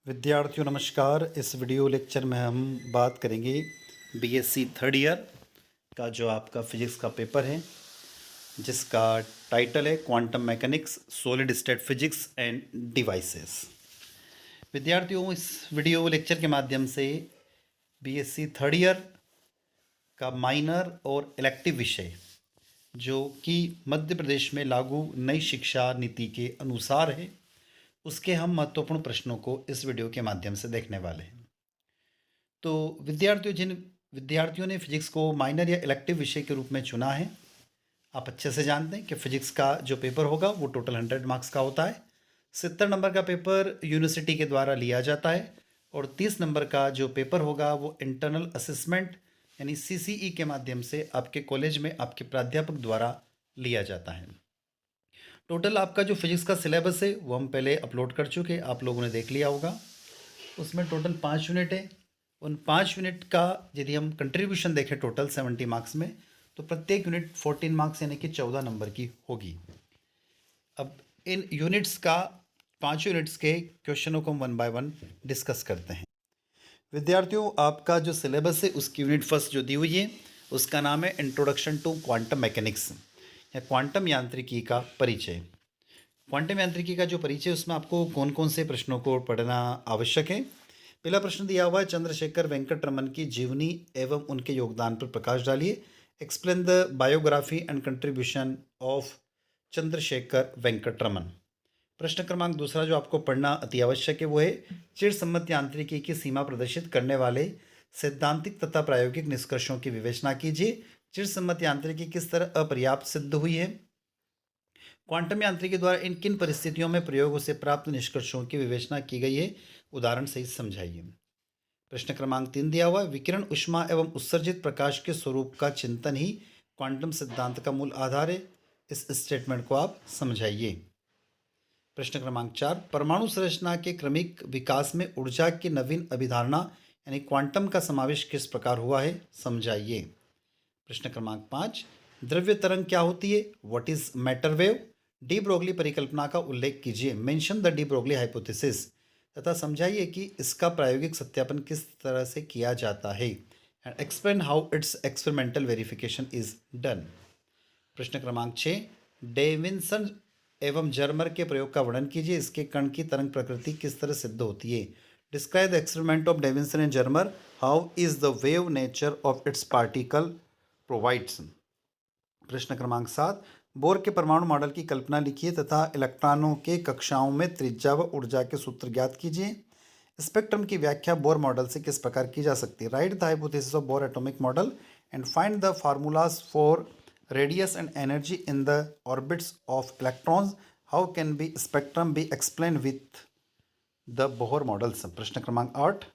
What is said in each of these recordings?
विद्यार्थियों नमस्कार। इस वीडियो लेक्चर में हम बात करेंगे बीएससी थर्ड ईयर का जो आपका फिजिक्स का पेपर है, जिसका टाइटल है quantum mechanics, solid state physics end devices. विद्यार्थियों, इस वीडियो लेक्चर के माध्यम से बीएससी थर्ड ईयर का माइनर और इलेक्टिव विषय जो कि मध्य प्रदेश में लागू नई शिक्षा नीति के अनुसार है, उसके हम महत्वपूर्ण प्रश्नों को इस वीडियो के माध्यम से देखने वाले हैं। तो जिन विद्यार्थियों ने फिजिक्स को माइनर या इलेक्टिव विषय के रूप में चुना है, आप अच्छे से जानते हैं कि फिजिक्स का जो पेपर होगा वो टोटल 100 मार्क्स का होता है। 70 नंबर का पेपर यूनिवर्सिटी के द्वारा लिया जाता है और 30 नंबर का जो पेपर होगा वो इंटरनल असेसमेंट यानी सीसीई के माध्यम से आपके कॉलेज में आपके प्राध्यापक द्वारा लिया जाता है। टोटल आपका जो फिजिक्स का सिलेबस है वो हम पहले अपलोड कर चुके, आप लोगों ने देख लिया होगा। उसमें टोटल 5 यूनिट है। उन 5 यूनिट का यदि हम कंट्रीब्यूशन देखें टोटल 70 मार्क्स में, तो प्रत्येक यूनिट 14 मार्क्स यानी कि 14 नंबर की होगी। अब इन यूनिट्स का 5 यूनिट्स के क्वेश्चनों को हम 1 बाय 1 डिस्कस करते हैं। विद्यार्थियों, आपका जो सिलेबस है उसकी यूनिट फर्स्ट जो दी हुई है उसका नाम है इंट्रोडक्शन टू क्वांटम मैकेनिक्स या क्वांटम यांत्रिकी का परिचय। क्वांटम यांत्रिकी का जो परिचय, उसमें आपको कौन कौन से प्रश्नों को पढ़ना आवश्यक है। पहला प्रश्न दिया हुआ है, चंद्रशेखर वेंकट रमन की जीवनी एवं उनके योगदान पर प्रकाश डालिए। Explain the biography and contribution of Chandrashekhar Venkata Raman. प्रश्न क्रमांक दूसरा जो आपको पढ़ना अति आवश्यक है वो है, चिरसम्मत यांत्रिकी की सीमा प्रदर्शित करने वाले सैद्धांतिक तथा प्रायोगिक निष्कर्षों की विवेचना कीजिए। चिरसम्मत यांत्रिकी किस तरह अपर्याप्त सिद्ध हुई है। क्वांटम यांत्रिकी द्वारा इन किन परिस्थितियों में प्रयोगों से प्राप्त निष्कर्षों की विवेचना की गई है, उदाहरण सहित समझाइए। प्रश्न क्रमांक 3 दिया हुआ है, विकिरण ऊष्मा एवं उत्सर्जित प्रकाश के स्वरूप का चिंतन ही क्वांटम सिद्धांत का मूल आधार है। इस स्टेटमेंट को आप समझाइए। प्रश्न क्रमांक 4, परमाणु संरचना के क्रमिक विकास में ऊर्जा की नवीन अभिधारणा यानी क्वांटम का समावेश किस प्रकार हुआ है, समझाइए। प्रश्न क्रमांक 5, द्रव्य तरंग क्या होती है, what is matter wave. De Broglie परिकल्पना का उल्लेख कीजिए, mention the de Broglie hypothesis, तथा समझाइए कि इसका प्रायोगिक सत्यापन किस तरह से किया जाता है। And explain how it's experimental verification is done. प्रश्न क्रमांक 6, डेविन्सन एवं जर्मर के प्रयोग का वर्णन कीजिए, इसके कण की तरंग प्रकृति किस तरह सिद्ध होती है। Describe the experiment of Davisson and Germer, how is the wave nature of its particle provides. प्रश्न क्रमांक 7, बोर के परमाणु मॉडल की कल्पना लिखिए तथा इलेक्ट्रॉनों के कक्षाओं में त्रिज्या व ऊर्जा के सूत्र ज्ञात कीजिए। स्पेक्ट्रम की व्याख्या बोर मॉडल से किस प्रकार की जा सकती है। Right the hypothesis of bore atomic model and find the formulas for radius and energy in the orbits of electrons, how can B spectrum B explain with the Bohr models. प्रश्न क्रमांक 8,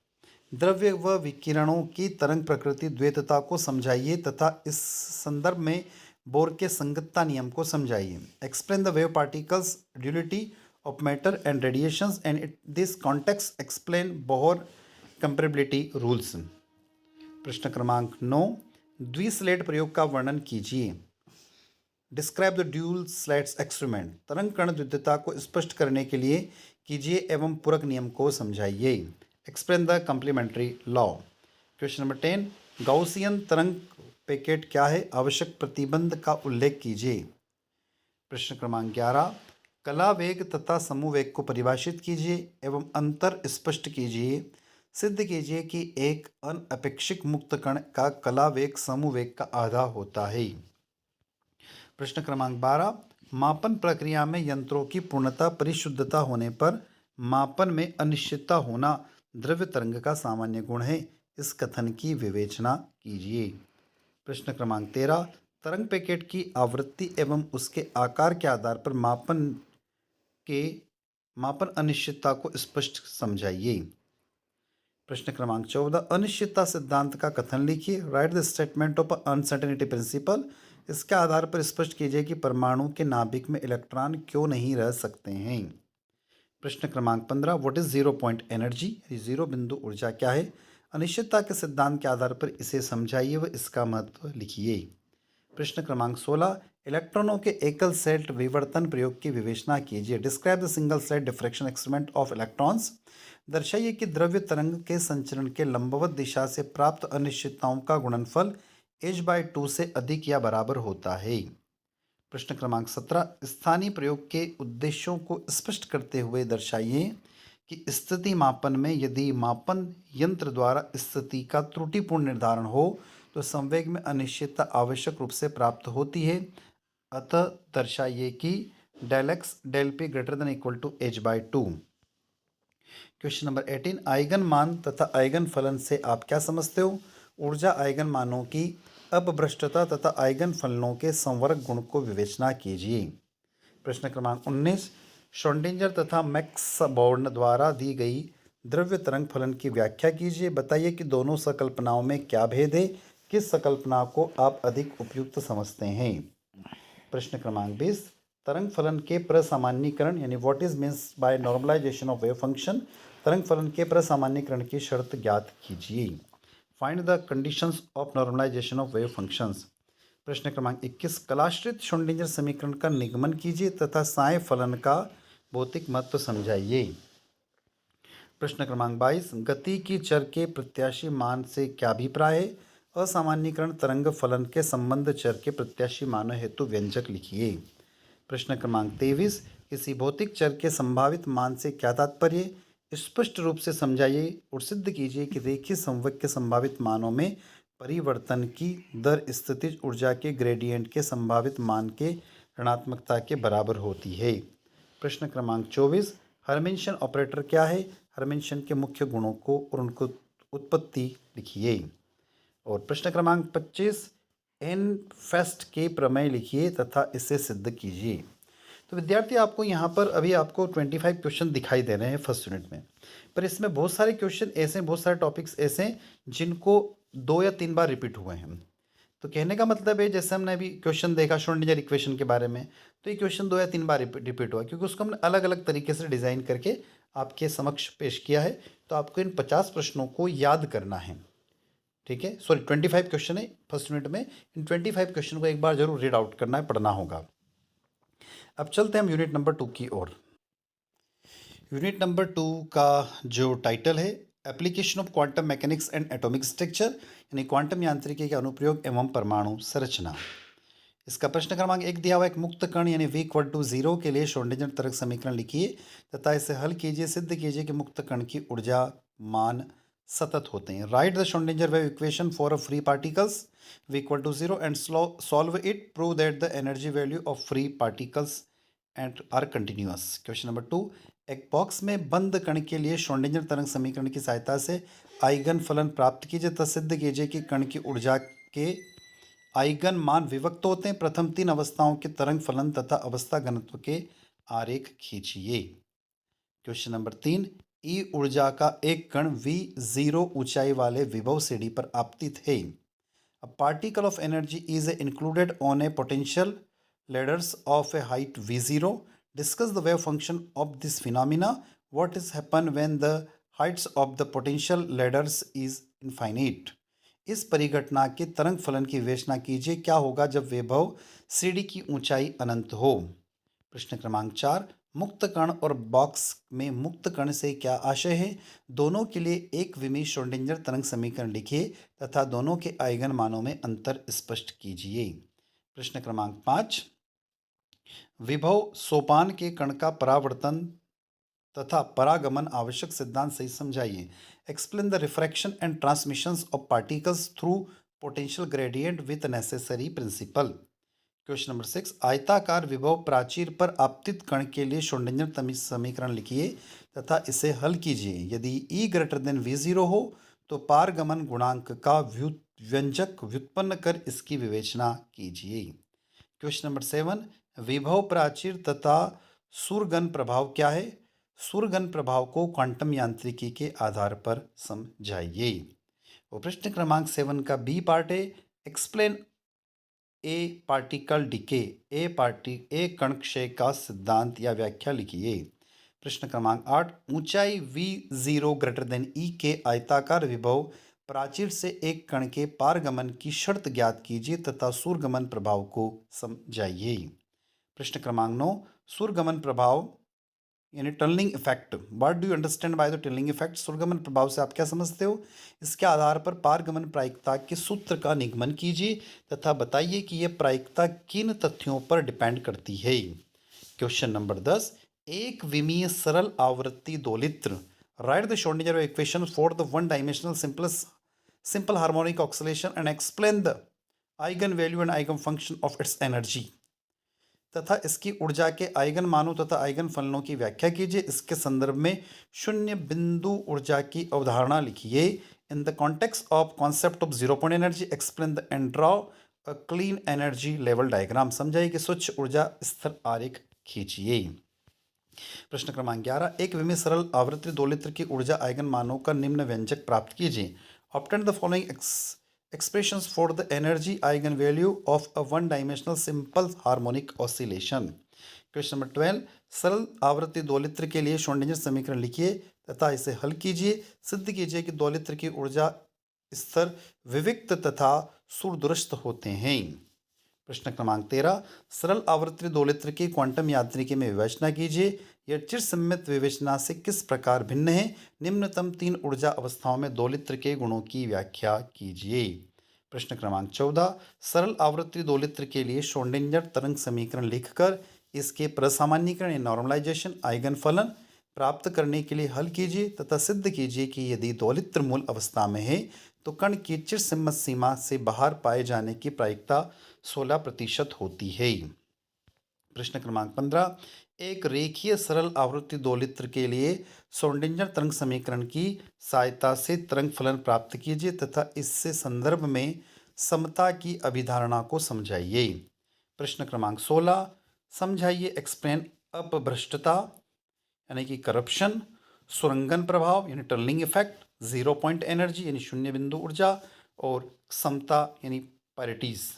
द्रव्य व विकिरणों की तरंग प्रकृति द्वैतता को समझाइए तथा इस संदर्भ में बोर के संगतता नियम को समझाइए। Explain the wave particles duality of matter and radiations and in this context explain Bohr comparability rules. प्रश्न क्रमांक 9, द्विस्लेट प्रयोग का वर्णन कीजिए। Describe the dual slates experiment, तरंग कण द्वितीयता को स्पष्ट करने के लिए कीजिए एवं पूरक नियम को समझाइए। Explain the complementary law. Question number 10, Gaussian तरंग पैकेट क्या है, आवश्यक प्रतिबंध का उल्लेख कीजिए। प्रश्न क्रमांक 11, कला वेग तथा समूह वेग को परिभाषित कीजिए एवं अंतर स्पष्ट कीजिए। सिद्ध कीजिए कि एक अनअपेक्षिक मुक्त कण का कला वेग समूह वेग का आधा होता है। प्रश्न क्रमांक 12, मापन प्रक्रिया में यंत्रों की पूर्णतः परिशुद्धता होने पर मापन में अनिश्चितता होना द्रव्य तरंग का सामान्य गुण है, इस कथन की विवेचना कीजिए। प्रश्न क्रमांक 13, तरंग पैकेट की आवृत्ति एवं उसके आकार के आधार पर मापन अनिश्चितता को स्पष्ट समझाइए। प्रश्न क्रमांक 14, अनिश्चितता सिद्धांत का कथन लिखिए। Write the statement of uncertainty principle, इसके आधार पर स्पष्ट कीजिए कि परमाणु के नाभिक में इलेक्ट्रॉन क्यों नहीं रह सकते हैं। प्रश्न क्रमांक 15, what is zero point energy, zero बिंदु ऊर्जा क्या है। अनिश्चितता के सिद्धांत के आधार पर इसे समझाइए व इसका महत्व लिखिए। प्रश्न क्रमांक 16, इलेक्ट्रॉनों के एकल सेट विवर्तन प्रयोग की विवेचना कीजिए। Describe the single set diffraction experiment of electrons. दर्शाइए कि द्रव्य तरंग के संचरण के लंबवत दिशा से प्राप्त अनिश्चितताओं का गुणनफल h/2 से अधिक या बराबर होता है। प्रश्न क्रमांक 17, स्थानीय प्रयोग के उद्देश्यों को स्पष्ट करते हुए दर्शाइए कि स्थिति मापन में यदि मापन यंत्र द्वारा स्थिति का त्रुटिपूर्ण निर्धारण हो तो संवेग में अनिश्चितता आवश्यक रूप से प्राप्त होती है। अतः दर्शाइए कि del x del p greater than equal to h/2। Question number 18, eigen मान तथा आइगन फलन से आप क्या समझते हो? ऊर्जा आइगन मानों की अपभ्रष्टता तथा आइगन फलनों के संवर्ग गुण को विवेचना कीजिए। प्रश्न क्रमांक 19, श्रोडिंगर तथा मैक्स बोर्न द्वारा दी गई द्रव्य तरंग फलन की व्याख्या कीजिए। बताइए कि दोनों संकल्पनाओं में क्या भेद है, किस संकल्पना को आप अधिक उपयुक्त समझते हैं। प्रश्न क्रमांक 20, तरंग फलन के प्रसामान्यीकरण यानी what is means by normalization of wave function. तरंग फलन के प्रसामान्यीकरण की शर्त ज्ञात कीजिए। Find the conditions of normalization of wave functions. प्रश्न क्रमांक 21, कलाश्रित श्रोडिंगर समीकरण का निगमन कीजिए तथा साय फलन का भौतिक महत्व समझाइए। प्रश्न क्रमांक 22, गति की चर के प्रत्याशी मान से क्या अभिप्राय है? असामान्यीकरण तरंग फलन के संबंध चर के प्रत्याशी मानों हेतु व्यंजक लिखिए। प्रश्न क्रमांक 23, किसी भौतिक चर के संभावित मान से क्या तात्पर्य? स्पष्ट रूप से समझाइए और सिद्ध कीजिए कि रेखीय संवेग के संभावित मानों में परिवर्तन की दर स्थितिज ऊर्जा के ग्रेडियंट के संभावित मान के ऋणात्मकता के बराबर होती है। प्रश्न क्रमांक 24, हर्मिटियन ऑपरेटर क्या है? हर्मिटियन के मुख्य गुणों को और उनको उत्पत्ति लिखिए। और प्रश्न क्रमांक 25, एनफेस्ट के प्रमेय लिखिए तथा इसे सिद्ध कीजिए। तो विद्यार्थी आपको यहाँ पर अभी आपको 25 क्वेश्चन दिखाई दे रहे हैं फर्स्ट यूनिट में, पर इसमें बहुत सारे क्वेश्चन ऐसे हैं, बहुत सारे टॉपिक्स ऐसे हैं जिनको 2 या 3 बार रिपीट हुए हैं। तो कहने का मतलब है जैसे हमने अभी क्वेश्चन देखा श्रोडिंगर इक्वेशन के बारे में, तो ये क्वेश्चन 2 या 3 बार रिपीट हुआ क्योंकि उसको हमने अलग अलग तरीके से डिज़ाइन करके आपके समक्ष पेश किया है। तो आपको इन 50 प्रश्नों को याद करना है, ठीक है। सॉरी 25 क्वेश्चन है फर्स्ट यूनिट में, इन 25 क्वेश्चन को एक बार जरूर रीड आउट करना है, पढ़ना होगा। अब चलते हैं हम यूनिट नंबर 2 की ओर। यूनिट नंबर 2 का जो टाइटल है application of quantum mechanics and atomic structure, यानी क्वांटम यांत्रिकी के अनुप्रयोग एवं परमाणु संरचना। इसका प्रश्न क्रमांक 1 दिया हुआ एक मुक्त कण यानी v इक्वल टू 0 के लिए श्रोडिंगर तरंग समीकरण लिखिए तथा इसे हल कीजिए। सिद्ध कीजिए कि मुक्त कण की ऊर्जा मान सतत होते हैं। Write the Schrodinger wave equation for a free particles v equal to 0 and solve it. Prove that the energy value of free particles and are continuous. Question number 2, एक बॉक्स में बंद कण के लिए श्रोडिंगर तरंग समीकरण की सहायता से आइगन फलन प्राप्त कीजिए तथा सिद्ध कीजिए कि कण की ऊर्जा के आइगन मान विभक्त होते हैं। प्रथम 3 अवस्थाओं के तरंग फलन तथा अवस्था घनत्व के आरेख खींचिए। क्वेश्चन नंबर 3, ई ऊर्जा का एक कण v0 ऊंचाई वाले विभव सीढ़ी पर आपतित है। A particle of energy is included on a potential ladders of a height v0. Discuss the wave function of this phenomena. What is happen when the heights of the potential ladders is infinite? इस परिघटना के तरंग फलन की विवेचना कीजिए। क्या होगा जब विभव सीढ़ी की ऊंचाई अनंत हो? प्रश्न क्रमांक 4, मुक्त कण और बॉक्स में मुक्त कण से क्या आशय है? दोनों के लिए एक विमीय श्रोडिंगर तरंग समीकरण लिखिए तथा दोनों के आइगन मानों में अंतर स्पष्ट कीजिए। प्रश्न क्रमांक 5, विभव सोपान के कण का परावर्तन तथा परागमन आवश्यक सिद्धांत सही समझाइए। Explain the refraction and transmissions of particles through potential gradient with necessary principle. Question number 6, आयताकार विभव प्राचीर पर आपतित कण के लिए श्रोडिंगर समीकरण लिखिए तथा इसे हल कीजिए। यदि E ग्रेटर देन V0 हो तो पारगमन गुणांक का व्यंजक व्युत्पन्न कर इसकी विवेचना कीजिए। क्वेश्चन नंबर 7, विभव प्राचीर तथा सुरगन प्रभाव क्या है? सुरगन प्रभाव को क्वांटम यांत्रिकी के आधार पर समझाइए। और प्रश्न क्रमांक 7 का बी पार्ट है एक्सप्लेन ए पार्टिकल डिके। ए कण क्षय का सिद्धांत या व्याख्या लिखिए। प्रश्न क्रमांक 8, ऊंचाई v0 ग्रेटर देन ई के आयताकार विभव प्राचीर से एक कण के पारगमन की शर्त ज्ञात कीजिए तथा सूर्यगमन प्रभाव को समझाइए। प्रश्न क्रमांक 9, सूर्यगमन प्रभाव यानी tunnelling effect. What do you understand by the tunnelling effect? सूर्यगमन प्रभाव से आप क्या समझते हो? इसके आधार पर पारगमन प्रायिकता के सूत्र का निगमन कीजिए तथा बताइए कि यह प्रायिकता किन तथ्यों पर डिपेंड करती है। क्वेश्चन नंबर 10, एक विमीय सरल आवृत्ति दोलित्र। Write the Schrodinger equation for the one dimensional simple harmonic oscillation and explain the eigen value and eigen function of its energy तथा इसकी ऊर्जा के आइगन मानों तथा आइगन फलनों की व्याख्या कीजिए। इसके संदर्भ में शून्य बिंदु ऊर्जा की अवधारणा लिखिए। In the context of concept of zero point energy explain the end draw a clean energy level diagram. समझाइए कि स्वच्छ ऊर्जा स्तर आरेख खींचिए। प्रश्न क्रमांक 11, एक विमीय सरल आवृत्ति दोलित्र की ऊर्जा आइगन मानों का निम्न व्यंजक प्राप्त कीजिए। Obtain the following expressions for the energy eigenvalue of a one dimensional simple harmonic oscillation। Question number 12, सरल आवर्ती दोलित्र के लिए श्रोडिंगर समीकरण लिखिए तथा इसे हल कीजिए। सिद्ध कीजिए कि दोलित्र की ऊर्जा स्तर विविक्त तथा सूरदुरस्त होते हैं। प्रश्न क्रमांक 13, सरल आवर्ती दोलित्र की क्वांटम यांत्रिकी में विवेचना कीजिए। यह चिरसम्मित विवेचना से किस प्रकार भिन्न है? निम्नतम 3 ऊर्जा अवस्थाओं में दोलित्र के गुणों की व्याख्या कीजिए। प्रश्न क्रमांक 14, सरल आवर्ती दोलित्र के लिए श्रोडिंगर तरंग समीकरण लिखकर इसके प्रसामान्यीकरण या नॉर्मलाइजेशन आइगन फलन प्राप्त करने के लिए हल कीजिए तथा सिद्ध कीजिए कि यदि दोलित्र मूल अवस्था में है तो कण की चिरसम्मत सीमा से बाहर पाए जाने की प्रायिकता 16% होती है। प्रश्न क्रमांक 15, एक रेखीय सरल आवर्ती दोलित्र के लिए श्रोडिंगर तरंग समीकरण की सहायता से तरंग फलन प्राप्त कीजिए तथा इससे संदर्भ में समता की अभिधारणा को समझाइए। प्रश्न क्रमांक 16, समझाइए एक्सप्लेन अपभ्रष्टता यानी कि करप्शन, सुरंगन प्रभाव यानी tunnelling effect, zero point energy यानी शून्य बिंदु ऊर्जा और समता यानी पायरेटिस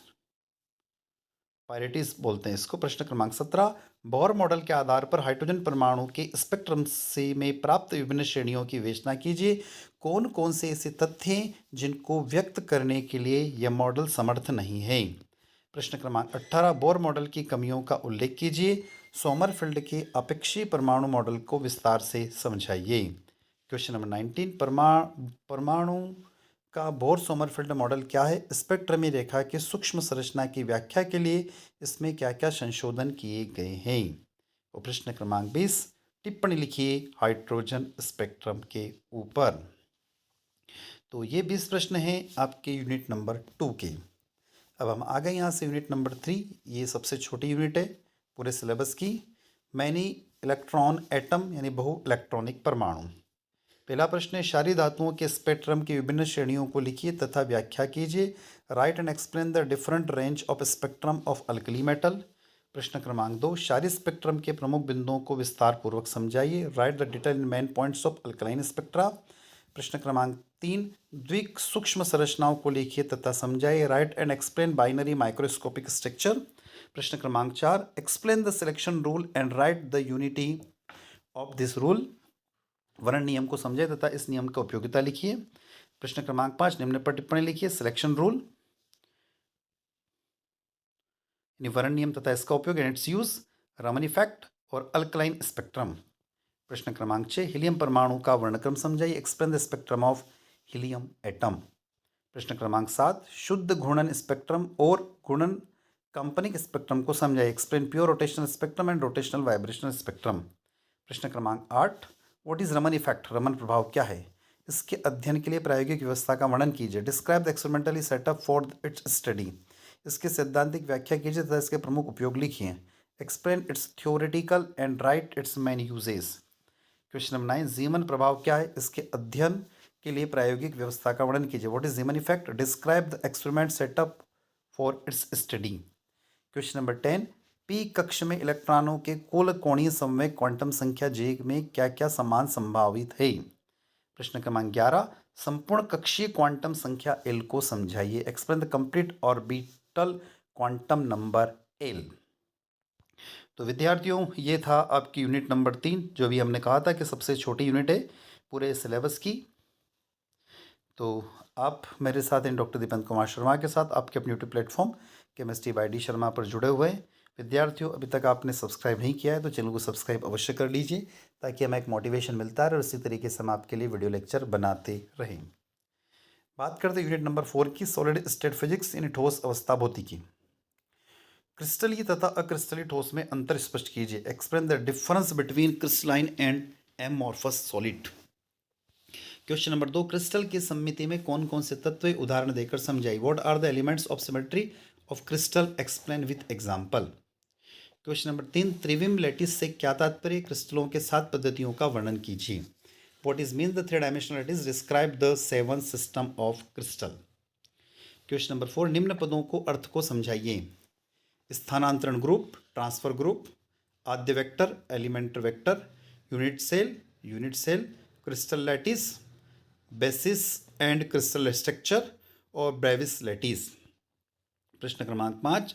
बोलते हैं इसको। प्रश्न क्रमांक 17, बोर मॉडल के आधार पर हाइड्रोजन परमाणु के स्पेक्ट्रम से में प्राप्त विभिन्न श्रेणियों की विवेचना कीजिए। कौन कौन से ऐसे तथ्य हैं जिनको व्यक्त करने के लिए यह मॉडल समर्थ नहीं है? प्रश्न क्रमांक 18, बोर मॉडल की कमियों का उल्लेख कीजिए। सोमरफेल्ड के अपेक्षीय परमाणु मॉडल को विस्तार से समझाइए। क्वेश्चन नंबर 19, परमाणु का बोर सोमरफेल्ड मॉडल क्या है? स्पेक्ट्रमी रेखा की सूक्ष्म संरचना की व्याख्या के लिए इसमें क्या क्या संशोधन किए गए हैं? और प्रश्न क्रमांक 20, टिप्पणी लिखिए हाइड्रोजन स्पेक्ट्रम के ऊपर। तो ये 20 प्रश्न हैं आपके यूनिट नंबर 2 के। अब हम आ गए यहाँ से यूनिट नंबर 3। ये सबसे छोटी यूनिट है पूरे सिलेबस की। मैनी इलेक्ट्रॉन एटम यानी बहु इलेक्ट्रॉनिक परमाणु। पहला प्रश्न है, क्षारीय धातुओं के स्पेक्ट्रम की विभिन्न श्रेणियों को लिखिए तथा व्याख्या कीजिए। Right and explain the different range of spectrum of alkali metal. प्रश्न क्रमांक 2, क्षारीय स्पेक्ट्रम के प्रमुख बिंदुओं को विस्तार पूर्वक समझाइए। Right the detail in main points of alkaline spectra. प्रश्न क्रमांक 3, द्विक सूक्ष्म संरचनाओं को लिखिए तथा समझाइए। Right and explain binary microscopic structure. प्रश्न क्रमांक 4, explain the selection rule and right the unity of this rule. वर्ण नियम को समझे तथा इस नियम का उपयोगिता लिखिए। प्रश्न क्रमांक 5, निम्न पर टिप्पणी लिखिए। सिलेक्शन रूल यानी वर्ण नियम तथा इसका उपयोग and it's use, Raman effect और अल्कलाइन स्पेक्ट्रम। प्रश्न क्रमांक 6, हीलियम परमाणु का वर्णक्रम समझाइए। Explain the spectrum of helium atom. प्रश्न क्रमांक 7, शुद्ध घूर्णन स्पेक्ट्रम और घूर्णन कंपनिक स्पेक्ट्रम को समझाइए। Explain pure rotational spectrum and rotational vibrational spectrum. प्रश्न क्रमांक 8, what is Raman effect? Raman प्रभाव क्या है? इसके अध्ययन के लिए प्रायोगिक व्यवस्था का वर्णन कीजिए। Describe the experimentally setup for its study. इसकी सैद्धांतिक व्याख्या कीजिए तथा इसके प्रमुख उपयोग लिखिए। Explain it's theoretical and right it's main uses. Question number 9, जीमन प्रभाव क्या है? इसके अध्ययन के लिए प्रायोगिक व्यवस्था का वर्णन कीजिए। What is जीमन effect? Describe the experiment setup for its study. Question number 10, P कक्ष में इलेक्ट्रॉनों के कुल कोणीय संवेग क्वांटम संख्या जे में क्या क्या समान संभावित है? प्रश्न क्रमांक 11, संपूर्ण कक्षीय क्वांटम संख्या एल को समझाइए। Explain the complete orbital quantum number L. तो विद्यार्थियों, ये था आपकी यूनिट नंबर 3, जो भी हमने कहा था कि सबसे छोटी यूनिट है पूरे सिलेबस की। तो आप मेरे साथ इन डॉक्टर दीपक कुमार शर्मा के साथ आपके अपने YouTube platform chemistry bye D Sharma पर जुड़े हुए हैं। विद्यार्थियों, अभी तक आपने सब्सक्राइब नहीं किया है तो चैनल को सब्सक्राइब अवश्य कर लीजिए, ताकि हमें एक मोटिवेशन मिलता है और इसी तरीके से हम आपके लिए वीडियो लेक्चर बनाते रहें। बात करते हैं यूनिट नंबर 4 की, सॉलिड स्टेट फिजिक्स यानी ठोस अवस्था भौतिकी। क्रिस्टलीय तथा अक्रिस्टलीय ठोस में अंतर स्पष्ट कीजिए। Explain the difference between crystalline and amorphous solid. Question number 2, crystal की सममिति में कौन कौन से तत्व उदाहरण देकर समझाइए। What are the elements of symmetry of crystal, explain with example. Question number 3, त्रिविम लैटिस से क्या तात्पर्य, क्रिस्टलों के 7 पद्धतियों का वर्णन कीजिए। What is mean the 3 dimensional lattice, describe the 7 system of crystal. Question number 4, निम्न पदों को अर्थ को समझाइए। स्थानांतरण ग्रुप, ट्रांसफर ग्रुप, आद्य vector, elementary vector, unit cell, crystal lattice, basis and crystal structure और ब्रेविस लैटिस। प्रश्न क्रमांक 5,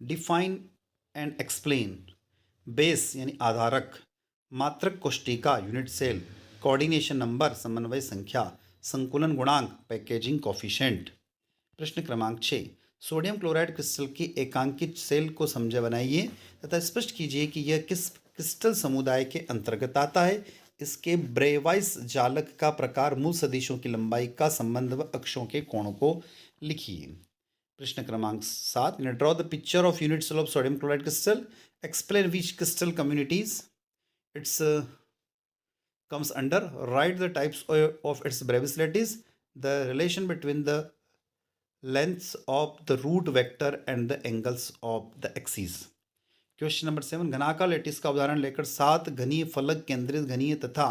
डिफाइन एंड एक्सप्लेन बेस यानी आधारक, मात्रक कोष्टिका यूनिट सेल, कोऑर्डिनेशन नंबर समन्वय संख्या, संकुलन गुणांक पैकेजिंग कॉफिशेंट। प्रश्न क्रमांक 6, सोडियम क्लोराइड क्रिस्टल की एकांकित सेल को समझा बनाइए तथा स्पष्ट कीजिए कि यह किस क्रिस्टल समुदाय के अंतर्गत आता है। इसके ब्रेवाइस जालक का प्रकार, मूल सदिशों की लंबाई का संबंध व अक्षों के कोणों को लिखिए। प्रश्न क्रमांक 7, draw the picture of unit cell of sodium chloride crystal, explain which crystal communities its comes under, write the types of its brevis lattice, the relation between the lengths of the root vector and the angles of the axis। Question number 7, घनाकार lattice का उदाहरण लेकर 7 घनीय फलक केंद्रित घनीय तथा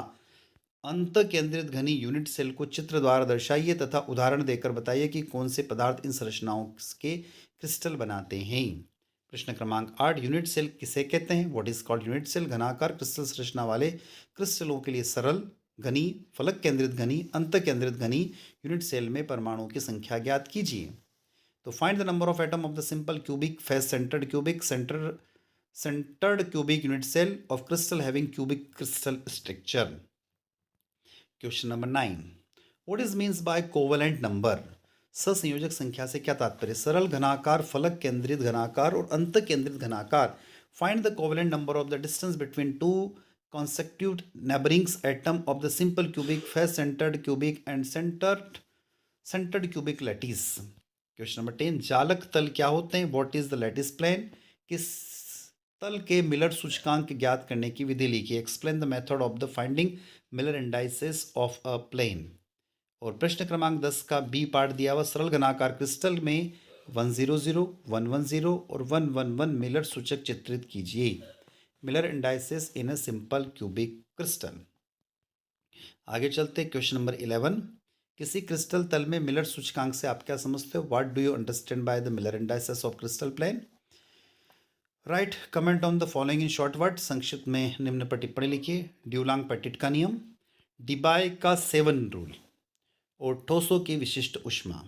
अंत केंद्रित घनीय unit cell को चित्र द्वारा दर्शाइए तथा उदाहरण देकर बताइए कि कौन से पदार्थ इन संरचनाओं के क्रिस्टल बनाते हैं। प्रश्न क्रमांक 8, यूनिट सेल किसे कहते हैं। What is called unit cell. घनाकार क्रिस्टल संरचना वाले क्रिस्टलों के लिए सरल घनी, फलक केंद्रित घनी, अंत केंद्रित घनी यूनिट सेल में परमाणुओं की संख्या ज्ञात कीजिए। तो find the number of atom of the simple cubic face centred cubic unit cell of crystal having cubic crystal structure. Question number 9, what is means by covalent number. ससंयोजक संख्या से क्या तात्पर्य। सरल घनाकार, फलक केंद्रित घनाकार और अंत केंद्रित घनाकार। Find the covalent number of the distance between 2 consecutive neighboring atom of the simple cubic face centered cubic and centered cubic lattice। Question number 10, जालक तल क्या होते हैं। What is the lattice plane. किस तल के मिलर सूचकांक ज्ञात करने की विधि लिखिए। Explain the method of the finding Miller indices of a plane. और प्रश्न क्रमांक 10 का बी पार्ट दिया हुआ, सरल घनाकार क्रिस्टल में 100, 110 और 111 मिलर सूचक चित्रित कीजिए। Miller indices in a simple cubic crystal. आगे चलते क्वेश्चन नंबर 11, किसी क्रिस्टल तल में मिलर सूचकांक से आप क्या समझते हो। What do you understand by the Miller indices of crystal plane. Write comment on the following in short word. संक्षिप्त में निम्न पर टिप्पणी लिखिए। ड्यूलांग पेटिट का नियम, डिबाय का 7 रूल और ठोसों की विशिष्ट ऊष्मा।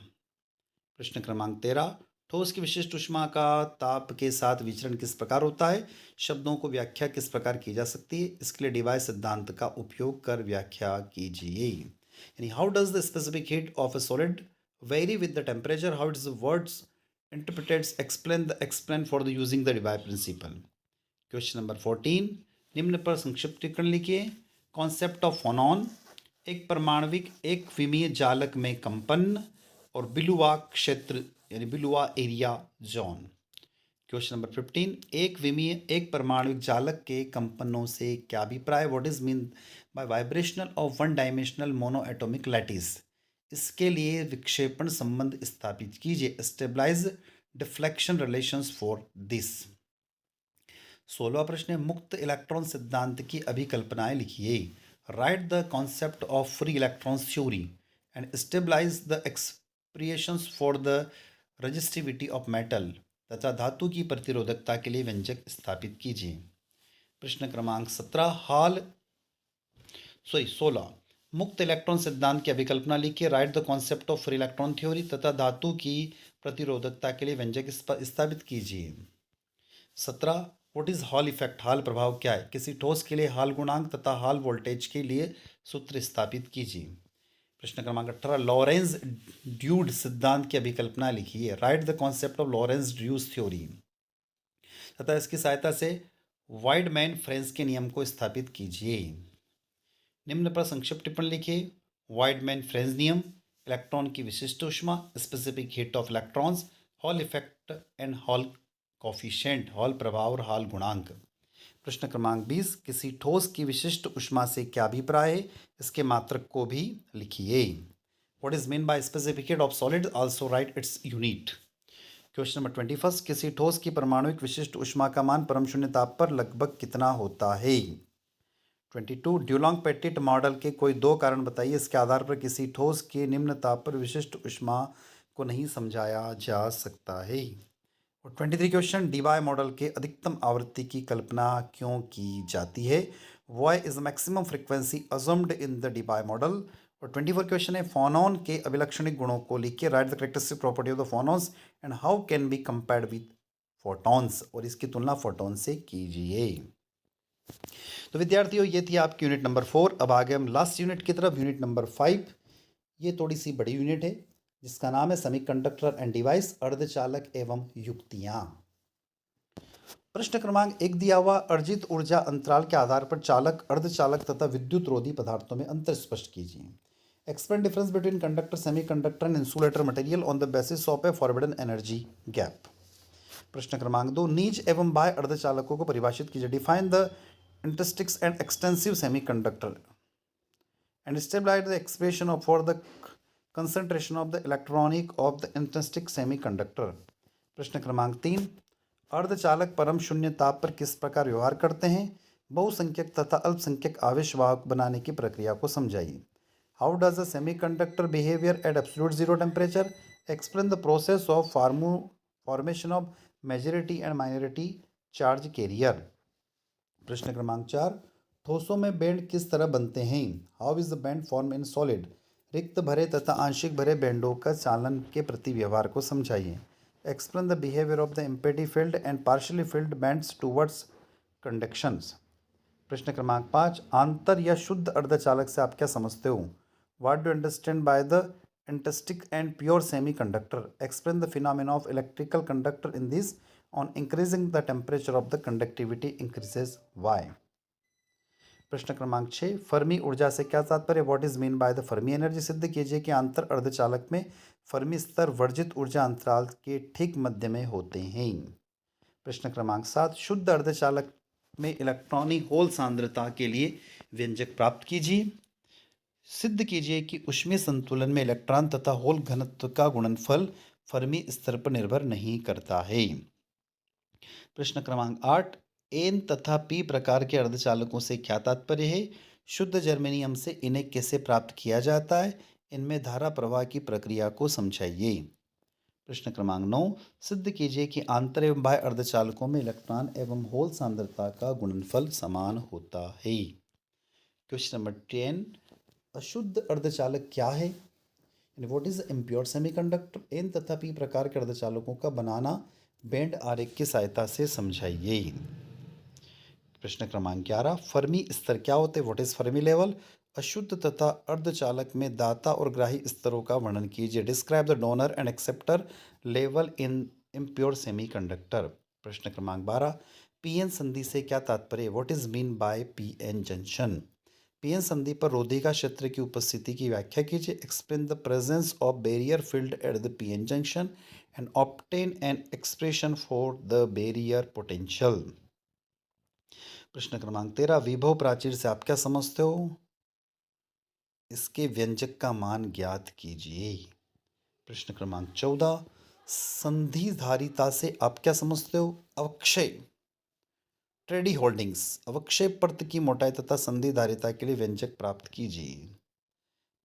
प्रश्न क्रमांक 13, ठोस की विशिष्ट ऊष्मा का ताप के साथ विचरण किस प्रकार होता है। शब्दों को व्याख्या किस प्रकार की जा सकती है। इसके लिए डिवाई सिद्धांत का उपयोग कर व्याख्या कीजिए। यानी how does the specific heat of a solid vary with the temperature, how its words interpreted, explain for the using the Debye principle. Question number 14, निम्न पर संक्षिप्त टिप्पणी लिखिए। कॉन्सेप्ट ऑफ फोनॉन, एक परमाणविक एक विमीय जालक में कंपन और बिलुआ क्षेत्र यानी Bilua area zone. Question number 15, एक विमीय एक परमाणविक जालक के कंपनों से क्या अभिप्राय। What is mean by vibrational of one dimensional mono atomic lattice. इसके लिए विक्षेपण संबंध स्थापित कीजिए। Stabilise deflection relations for this. 16वां प्रश्न है, मुक्त इलेक्ट्रॉन सिद्धांत की अभिकल्पनाएं लिखिए। Write the concept of free electron theory and stabilise the expressions for the resistivity of metal तथा धातु की प्रतिरोधकता के लिए व्यंजक स्थापित कीजिए। प्रश्न क्रमांक 16, मुक्त इलेक्ट्रॉन सिद्धांत की अभिकल्पना लिखिए। Write the concept of free electron theory तथा धातु की प्रतिरोधकता के लिए व्यंजक स्थापित कीजिए। 17, what is hall effect. Hall प्रभाव क्या है। किसी ठोस के लिए हॉल गुणांक तथा हॉल वोल्टेज के लिए सूत्र स्थापित कीजिए। प्रश्न क्रमांक 18, लॉरेंस ड्यूड सिद्धांत की अभिकल्पना लिखिए। Write the concept of Lorentz ड्यूज थ्योरी तथा इसकी सहायता से वाइडमैन फ्रेंच के नियम को स्थापित कीजिए। निम्न पर संक्षिप्त टिप्पणी लिखिए। वाइडमैन फ्रेंच नियम, इलेक्ट्रॉन की विशिष्ट ऊष्मा, specific heat of electrons, hall effect and hall coefficient, hall प्रभाव और हॉल गुणांक। प्रश्न क्रमांक 20, किसी ठोस की विशिष्ट ऊष्मा से क्या अभिप्राय है, इसके मात्रक को भी लिखिए। What is mean by specific heat of solid, also right its unit. Question number 21, किसी ठोस की परमाणुिक विशिष्ट ऊष्मा का मान परम शून्य ताप पर लगभग कितना होता है। 22, ड्यूलॉन्ग पेटिट मॉडल के कोई दो कारण बताइए, इसके आधार पर किसी ठोस के निम्न ताप पर विशिष्ट ऊष्मा को नहीं समझाया जा सकता है। और 23 क्वेश्चन, डीबाय मॉडल के अधिकतम आवृत्ति की कल्पना क्यों की जाती है। Why is maximum frequency assumed in the Debye model. और 24 क्वेश्चन है, फोनॉन के अभिलक्षणिक गुणों को लिखिए। Write the characteristic property of the phonons and how can be compared with photons, और इसकी तुलना फोटॉन से कीजिए। तो विद्यार्थियों, ये थी आपकी यूनिट नंबर 4। अब आगे हम लास्ट यूनिट की तरफ, यूनिट नंबर 5। ये थोड़ी सी बड़ी यूनिट है जिसका नाम है सेमीकंडक्टर एंड डिवाइस, अर्धचालक एवं युक्तियां। प्रश्न क्रमांक 1 दिया हुआ, अर्जित ऊर्जा अंतराल के आधार पर चालक, अर्धचालक तथा विद्युत रोधी पदार्थों में अंतर स्पष्ट कीजिए। Explain difference between conductor, semiconductor and insulator material on the basis of A forbidden energy gap. प्रश्न क्रमांक 2, निज एवं बाह्य अर्धचालकों को परिभाषित कीजिए। Define the intrinsic and extensive semiconductor and establish the expression of for the concentration of the electronic of the intrinsic semiconductor। प्रश्न क्रमांक 3, अर्धचालक परम शून्य ताप पर किस प्रकार व्यवहार करते हैं। बहुसंख्यक तथा अल्पसंख्यक आवेश वाहक बनाने की प्रक्रिया को समझाइए। How does a semiconductor behaviour eight absolute zero temperature. Explain the process of formation of majority and minority charge carrier. प्रश्न क्रमांक 4, ठोसों में बैंड किस तरह बनते हैं। How is the band form in solid. रिक्त भरे तथा आंशिक भरे बैंडों का चालन के प्रति व्यवहार को समझाइए। Explain the behaviour of the empty filled and partially filled bands towards conductions. प्रश्न क्रमांक 5, आंतर या शुद्ध अर्धचालक से आप क्या समझते हो। What do understand by the intrinsic and pure semiconductor. Explain the phenomena of electrical conductor in this on increasing the temperature of the conductivity increases why. प्रश्न क्रमांक 6, फर्मी ऊर्जा से क्या तात्पर्य। What is mean by the Fermi energy. सिद्ध कीजिए कि आंतर अर्धचालक में फर्मी स्तर वर्जित ऊर्जा अंतराल के ठीक मध्य में होते हैं। प्रश्न क्रमांक 7, शुद्ध अर्धचालक में इलेक्ट्रॉनी होल सांद्रता के लिए व्यंजक प्राप्त कीजिए। सिद्ध कीजिए कि ऊष्मीय संतुलन में इलेक्ट्रॉन तथा होल घनत्व का गुणनफल फर्मी स्तर पर निर्भर नहीं करता है। प्रश्न क्रमांक 8, एन तथा पी प्रकार के अर्धचालकों से क्या तात्पर्य है। शुद्ध जर्मेनियम से इन्हें कैसे प्राप्त किया जाता है। इनमें धारा प्रवाह की प्रक्रिया को समझाइए। प्रश्न क्रमांक 9, सिद्ध कीजिए कि आंतर एवं बाह्य अर्धचालकों में इलेक्ट्रॉन एवं होल सांद्रता का गुणनफल समान होता है। क्वेश्चन नंबर 10, अशुद्ध अर्धचालक क्या है। What is impure semiconductor. N तथा पी प्रकार के अर्धचालकों का बनाना बैंड आरेख की सहायता से समझाइए। प्रश्न क्रमांक 11, फर्मी स्तर क्या होते हैं। What is Fermi level. अशुद्ध तथा अर्धचालक में दाता और ग्राही स्तरों का वर्णन कीजिए। Describe the donor and acceptor level in impure semiconductor. प्रश्न क्रमांक 12, पीएन संधि से क्या तात्पर्य। What is mean bye PN junction. PN संधि पर रोधिका क्षेत्र की उपस्थिति की व्याख्या कीजिए। Explain the presence of barrier field at the PN junction and obtain an expression for the barrier potential. प्रश्न क्रमांक 13, विभव प्राचीर से आप क्या समझते हो। इसके व्यंजक का मान ज्ञात कीजिए। प्रश्न क्रमांक 14, संधिधारिता से आप क्या समझते हो। अवक्षय ट्रेडी होल्डिंग्स, अवक्षय पर्त की मोटाई तथा संधिधारिता के लिए व्यंजक प्राप्त कीजिए।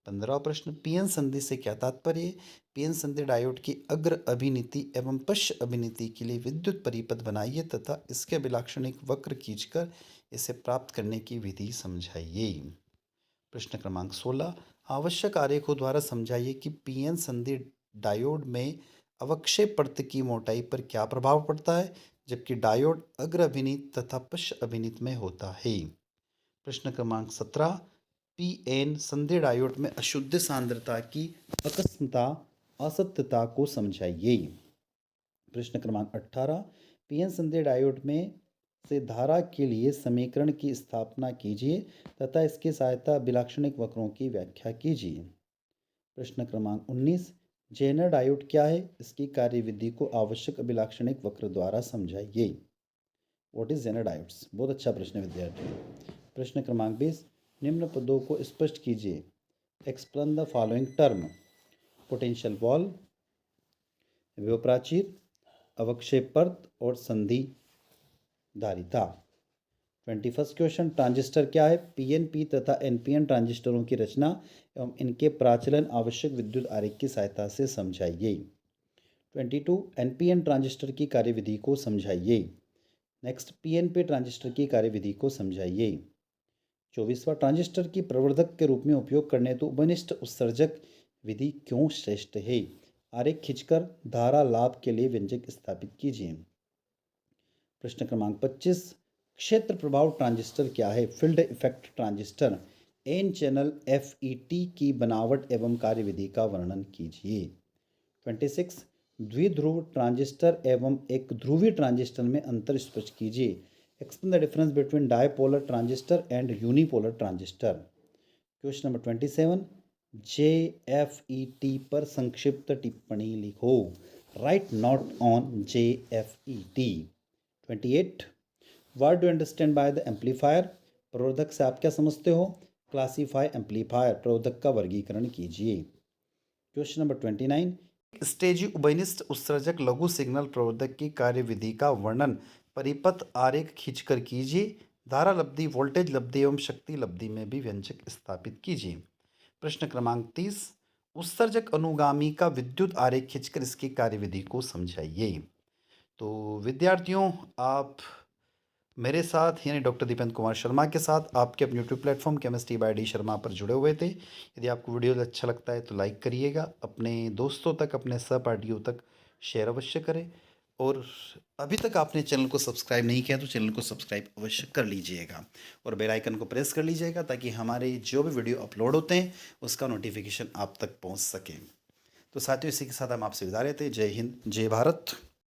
15वां प्रश्न, पीएन संधि से क्या तात्पर्य। पीएन संधि डायोड की अग्र अभिनीति एवं पश्च अभिनीति के लिए विद्युत परिपथ बनाइए तथा इसके अभिलाक्षणिक वक्र खींचकर इसे प्राप्त करने की विधि समझाइए। प्रश्न क्रमांक 16, आवश्यक आरेखों द्वारा समझाइए कि पीएन संधि डायोड में अवक्षय पर्त की मोटाई पर क्या प्रभाव पड़ता है, जबकि डायोड अग्र अभिनीत तथा पश्च अभिनीत में होता है। प्रश्न क्रमांक 17, पीएन संधि डायोड में अशुद्ध सांद्रता की अकस्मता असत्यता को समझाइए। प्रश्न क्रमांक 18, पीएन संधि डायोड में से धारा के लिए समीकरण की स्थापना कीजिए तथा इसकी सहायता अभिलाक्षणिक वक्रों की व्याख्या कीजिए। प्रश्न क्रमांक 19, जेनर डायोड क्या है, इसकी कार्यविधि को आवश्यक अभिलाक्षणिक वक्र द्वारा समझाइए। What is Zener diodes? बहुत अच्छा प्रश्न है विद्यार्थियों। प्रश्न क्रमांक 20, निम्न पदों को स्पष्ट कीजिए। Explain the following term. Potential wall, विभव प्राचीर, अवक्षेप परत और संधि धारिता। 21 क्वेश्चन, ट्रांजिस्टर क्या है? पीएनपी तथा एनपीएन ट्रांजिस्टरों की रचना एवं इनके प्राचलन आवश्यक विद्युत आरेख की सहायता से समझाइए। 22, एनपीएन ट्रांजिस्टर की कार्यविधि को समझाइए। नेक्स्ट, पीएनपी ट्रांजिस्टर की कार्यविधि को समझाइए। 24वां, ट्रांजिस्टर की प्रवर्धक के रूप में उपयोग करने तो उपनिष्ठ उत्सर्जक विधि क्यों श्रेष्ठ है? आरेख खींचकर धारा लाभ के लिए व्यंजक स्थापित कीजिए। प्रश्न क्रमांक 25, क्षेत्र प्रभाव ट्रांजिस्टर क्या है? Field effect transistor. N channel FET की बनावट एवं कार्यविधि का वर्णन कीजिए। 26, द्विध्रुव ट्रांजिस्टर एवं एक ध्रुवी ट्रांजिस्टर में अंतर स्पष्ट कीजिए। Explain the difference between dipolar transistor and unipolar transistor. Question number 27, JFET पर संक्षिप्त टिप्पणी लिखो। Write note on JFET। 28, what do understand by the amplifier? प्रवर्धक से आप क्या समझते हो? क्लासीफाई एम्पलीफायर, प्रवर्धक का वर्गीकरण कीजिए। क्वेश्चन नंबर 29, स्टेजी उभयनिष्ठ उत्सर्जक लघु सिग्नल प्रवर्धक की कार्यविधि का वर्णन परिपथ आरेख खींचकर कीजिए। धारा लब्धि, वोल्टेज लब्धि एवं शक्ति लब्धि में भी व्यंजक स्थापित कीजिए। प्रश्न क्रमांक 30, उत्सर्जक अनुगामी का विद्युत आरेख खींचकर इसकी कार्यविधि को समझाइए। तो विद्यार्थियों, आप मेरे साथ यानी डॉक्टर दीपेंद्र कुमार शर्मा के साथ आपके अपने YouTube platform chemistry bye D Sharma पर जुड़े हुए थे। यदि आपको वीडियो अच्छा लगता है तो लाइक करिएगा, अपने दोस्तों तक, अपने सहपाठियों तक शेयर अवश्य करें, और अभी तक आपने चैनल को सब्सक्राइब नहीं किया तो चैनल को सब्सक्राइब अवश्य कर लीजिएगा और बेल आइकन को प्रेस कर लीजिएगा ताकि हमारे जो भी वीडियो अपलोड होते हैं उसका नोटिफिकेशन आप तक पहुँच सके। तो साथियों, इसी के साथ हम आपसे विदा लेते हैं। जय हिंद, जय भारत।